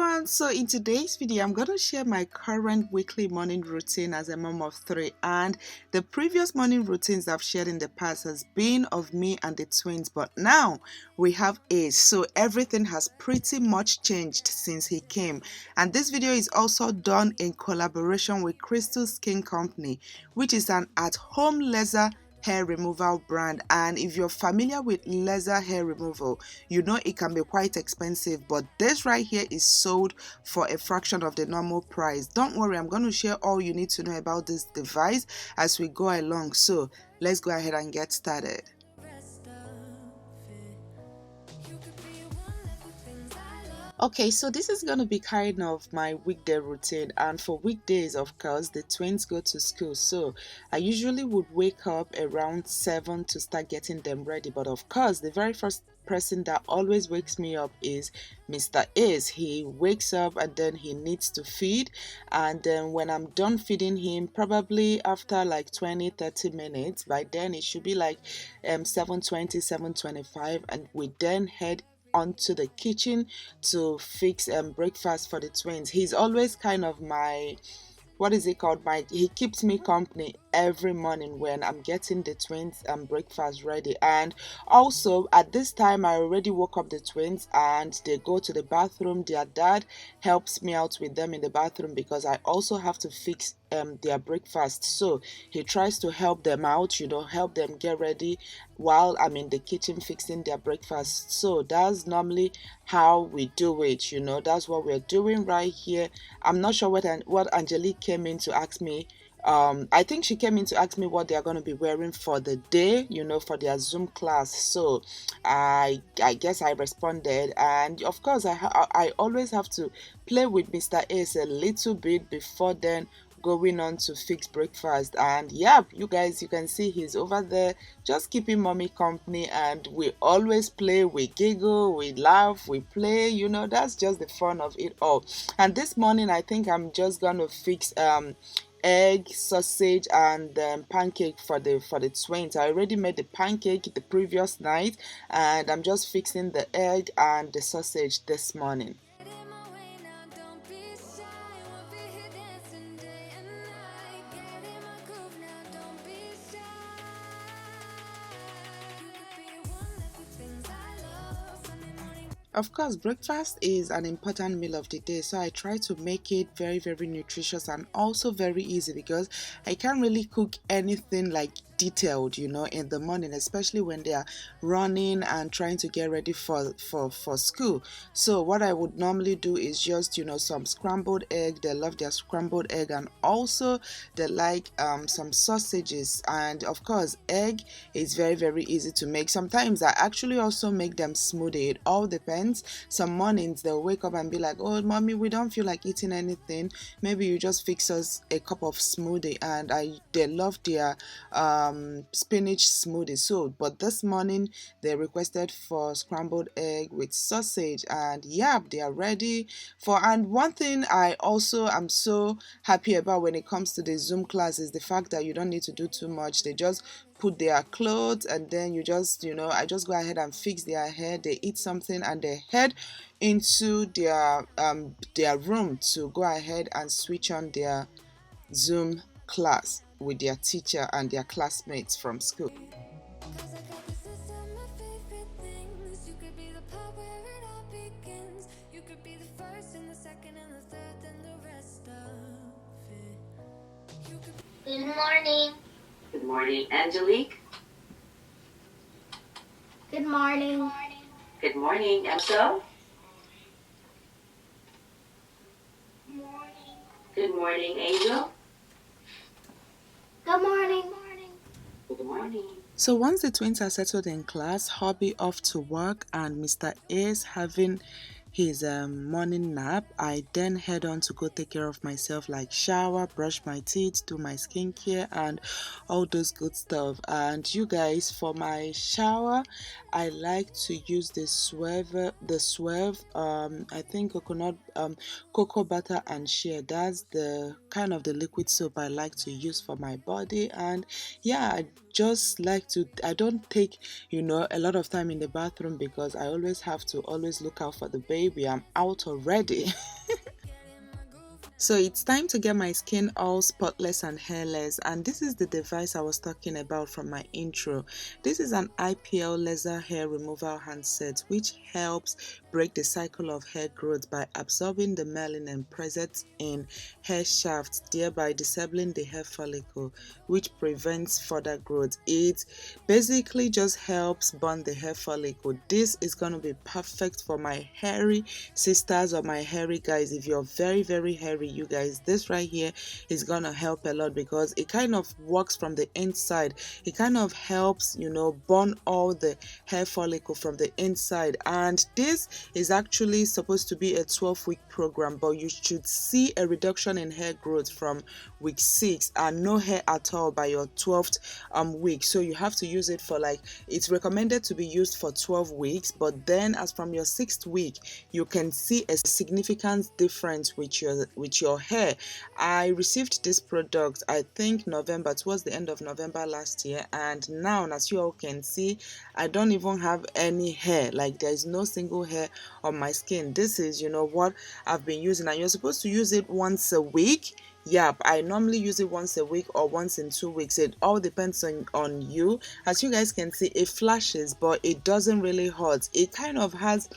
everyone. So in today's video I'm going to share my current weekly morning routine as a mom of three, and the previous morning routines I've shared in the past has been of me and the twins, but now we have Ace, so everything has pretty much changed since he came. And this video is also done in collaboration with Crystal Skin Company, which is an at-home laser hair removal brand. And if you're familiar with laser hair removal, you know it can be quite expensive, but this right here is sold for a fraction of the normal price. Don't worry, I'm going to share all you need to know about this device as we go along. So let's go ahead and get started. Okay, so this is going to be kind of my weekday routine, and for weekdays, of course, the twins go to school, so I usually would wake up around 7 to start getting them ready. But of course, the very first person that always wakes me up is Mr. Ace. He wakes up and then he needs to feed, and then when I'm done feeding him, probably after like 20-30 minutes, by then it should be like 7:20, 7:25, and we then head onto the kitchen to fix breakfast for the twins. He's always kind of my, what is it called, he keeps me company every morning when I'm getting the twins breakfast ready. And also at this time I already woke up the twins and they go to the bathroom. Their dad helps me out with them in the bathroom because I also have to fix their breakfast, so he tries to help them out, help them get ready while I'm in the kitchen fixing their breakfast. So that's normally how we do it. That's what we're doing right here. I'm not sure what Angelique came in to ask me. I think she came in to ask me what they are going to be wearing for the day, for their Zoom class. So I guess I responded, and of course I always have to play with Mr. Ace a little bit before then going on to fix breakfast. And yeah, you guys, you can see he's over there just keeping mommy company, and we always play, we giggle, we laugh, we play, that's just the fun of it all. And this morning I think I'm just gonna fix egg, sausage, and pancake for the twins. I already made the pancake the previous night, and I'm just fixing the egg and the sausage this morning. Of course, breakfast is an important meal of the day, so I try to make it very, very nutritious and also very easy, because I can't really cook anything like detailed in the morning, especially when they are running and trying to get ready for school. So what I would normally do is just some scrambled egg. They love their scrambled egg, and also they like some sausages. And of course, egg is very, very easy to make. Sometimes I actually also make them smoothie. It all depends. Some mornings they'll wake up and be like, oh mommy, we don't feel like eating anything, maybe you just fix us a cup of smoothie. And they love their spinach smoothie. So but this morning they requested for scrambled egg with sausage, and yeah, they are ready for. And one thing I also am so happy about when it comes to the Zoom class is the fact that you don't need to do too much. They just put their clothes, and then you just I just go ahead and fix their hair. They eat something and they head into their room to go ahead and switch on their Zoom class with their teacher and their classmates from school. Good morning. Good morning, Angelique. Good morning. Good morning, Xoxo. Good morning, Angel. Good morning. Good morning. So once the twins are settled in class, hubby off to work, and Mr. Ace having his morning nap, I then head on to go take care of myself, like shower, brush my teeth, do my skincare, and all those good stuff. And you guys, for my shower, I like to use the Swerve I think coconut cocoa butter and shea. That's the kind of the liquid soap I like to use for my body. And yeah, I just like to, I don't take, a lot of time in the bathroom because I always have to always look out for the baby. I'm out already. So it's time to get my skin all spotless and hairless, and this is the device I was talking about from my intro. This is an IPL laser hair removal handset which helps break the cycle of hair growth by absorbing the melanin present in hair shafts, thereby disabling the hair follicle, which prevents further growth. It basically just helps burn the hair follicle. This is going to be perfect for my hairy sisters or my hairy guys. If you're very, very hairy, you guys, this right here is gonna help a lot because it kind of works from the inside. It kind of helps, burn all the hair follicle from the inside. And this is actually supposed to be a 12-week program, but you should see a reduction in hair growth from week 6 and no hair at all by your 12th week. So you have to use it for, like, it's recommended to be used for 12 weeks, but then as from your 6th week you can see a significant difference with your hair. I received this product, I think November, towards the end of November last year, and now, as you all can see, I don't even have any hair. Like, there is no single hair on my skin. This is what I've been using, and you're supposed to use it once a week. Yeah, I normally use it once a week or once in 2 weeks. It all depends on you. As you guys can see, it flashes, but it doesn't really hurt. It kind of has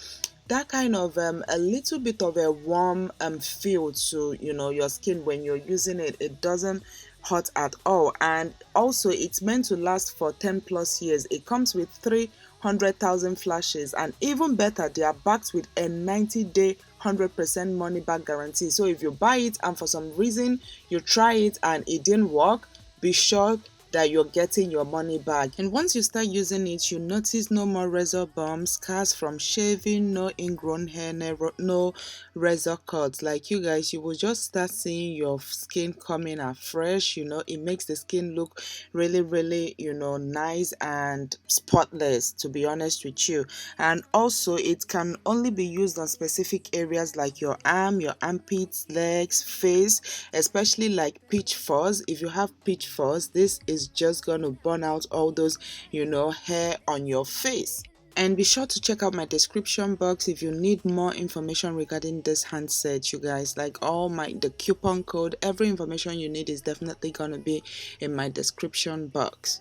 that kind of a little bit of a warm feel to your skin when you're using it. It doesn't hurt at all, and also it's meant to last for 10 plus years. It comes with 300,000 flashes, and even better, they are backed with a 90-day 100% money back guarantee. So if you buy it and for some reason you try it and it didn't work, be sure that you're getting your money back. And once you start using it, you notice no more razor bumps, scars from shaving, no ingrown hair, no razor cuts. Like, you guys, you will just start seeing your skin coming out fresh. It makes the skin look really, really nice and spotless, to be honest with you. And also, it can only be used on specific areas like your arm, your armpits, legs, face, especially like peach fuzz. If you have peach fuzz, this is just gonna burn out all those hair on your face. And be sure to check out my description box if you need more information regarding this handset, you guys. Like, the coupon code, every information you need is definitely gonna be in my description box.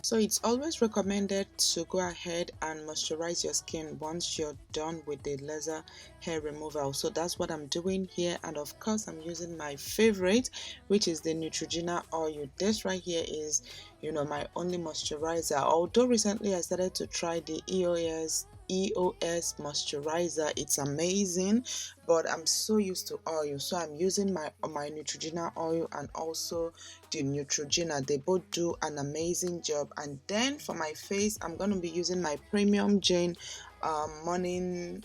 So it's always recommended to go ahead and moisturize your skin once you're done with the laser hair removal. So that's what I'm doing here, and of course I'm using my favorite, which is the Neutrogena oil. This right here is my only moisturizer, although recently I started to try the EOS moisturizer. It's amazing, but I'm so used to oil, so I'm using my Neutrogena oil and also the Neutrogena. They both do an amazing job. And then for my face, I'm going to be using my Premium Jane morning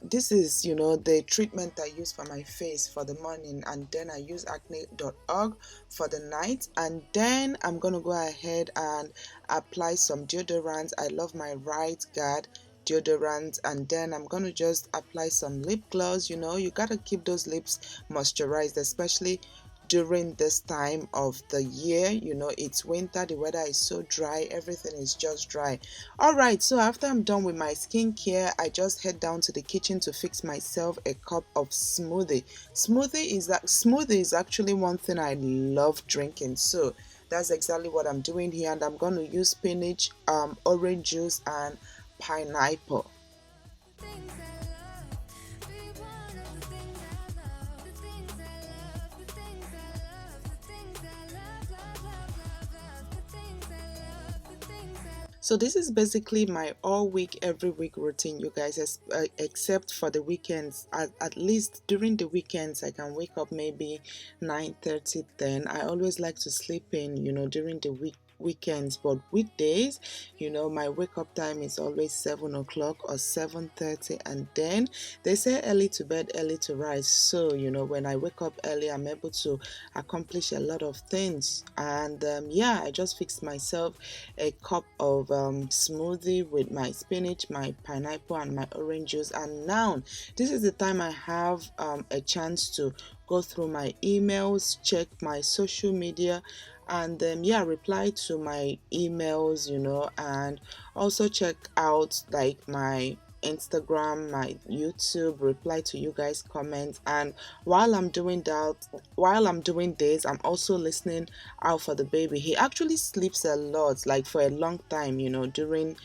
this is the treatment I use for my face for the morning, and then I use acne.org for the night. And then I'm gonna go ahead and apply some deodorant. I love my Right Guard deodorant, and then I'm gonna just apply some lip gloss. You gotta keep those lips moisturized, especially during this time of the year. It's winter, the weather is so dry, everything is just dry. Alright, so after I'm done with my skincare, I just head down to the kitchen to fix myself a cup of smoothie. Smoothie is actually one thing I love drinking, so that's exactly what I'm doing here. And I'm going to use spinach, orange juice, and pineapple. So this is basically my all week, every week routine, you guys, except for the weekends. At least during the weekends, I can wake up maybe 9:30, 10. I always like to sleep in, during the weekends, but weekdays, my wake up time is always 7 o'clock or 7:30, and then they say early to bed, early to rise. So when I wake up early, I'm able to accomplish a lot of things. And yeah, I just fixed myself a cup of smoothie with my spinach, my pineapple, and my orange juice. And now this is the time I have a chance to go through my emails, check my social media, and yeah, reply to my emails, and also check out like my Instagram, my YouTube, reply to you guys' comments. And while I'm doing this, I'm also listening out for the baby. He actually sleeps a lot, like for a long time, during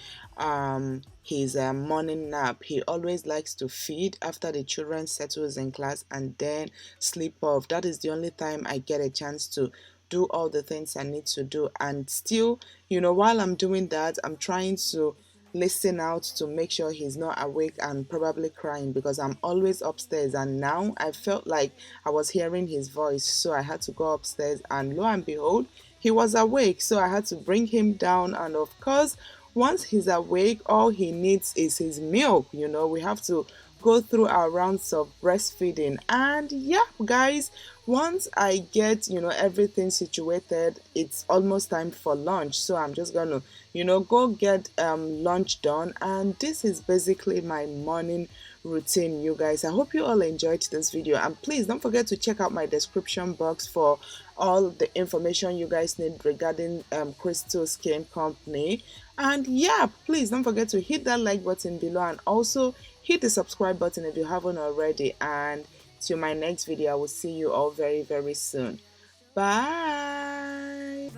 his morning nap. He always likes to feed after the children settles in class and then sleep off. That is the only time I get a chance to do all the things I need to do. And still, while I'm doing that, I'm trying to listen out to make sure he's not awake and probably crying, because I'm always upstairs. And now I felt like I was hearing his voice, so I had to go upstairs, and lo and behold, he was awake. So I had to bring him down, and of course, once he's awake, all he needs is his milk. We have to go through our rounds of breastfeeding. And yeah, guys, once I get everything situated, it's almost time for lunch. So I'm just gonna go get lunch done. And this is basically my morning routine, you guys. I hope you all enjoyed this video, and please don't forget to check out my description box for all the information you guys need regarding Crystal Skin Company. And yeah, please don't forget to hit that like button below, and also hit the subscribe button if you haven't already. And till my next video, I will see you all very, very soon. Bye.